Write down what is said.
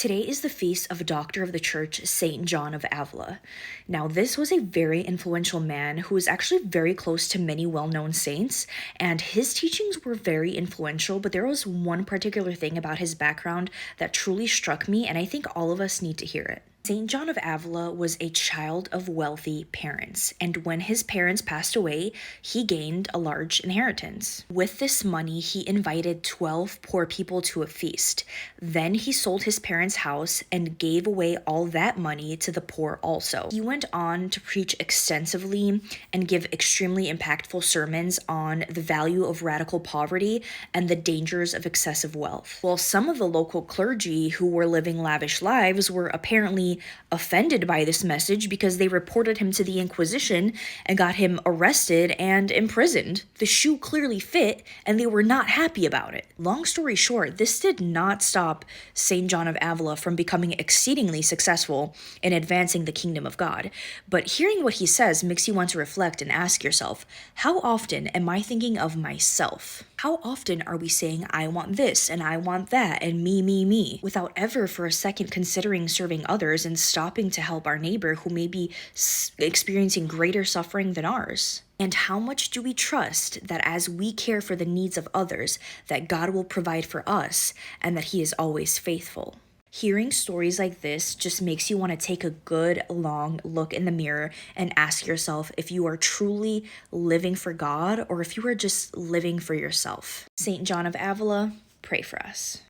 Today is the feast of a doctor of the church, Saint John of Avila. Now, this was a very influential man who was actually very close to many well known saints, and his teachings were very influential. But there was one particular thing about his background that truly struck me, and I think all of us need to hear it. St. John of Avila was a child of wealthy parents, and when his parents passed away, he gained a large inheritance. With this money, he invited 12 poor people to a feast. Then he sold his parents' house and gave away all that money to the poor also. He went on to preach extensively and give extremely impactful sermons on the value of radical poverty and the dangers of excessive wealth. While some of the local clergy who were living lavish lives were apparently offended by this message because they reported him to the Inquisition and got him arrested and imprisoned. The shoe clearly fit, and they were not happy about it. Long story short, this did not stop St. John of Avila from becoming exceedingly successful in advancing the kingdom of God. But hearing what he says makes you want to reflect and ask yourself, how often am I thinking of myself? How often are we saying, I want this and I want that and me, without ever for a second considering serving others and stopping to help our neighbor who may be experiencing greater suffering than ours? And how much do we trust that as we care for the needs of others, that God will provide for us and that He is always faithful? Hearing stories like this just makes you want to take a good long look in the mirror and ask yourself if you are truly living for God or if you are just living for yourself. St. John of Avila, pray for us.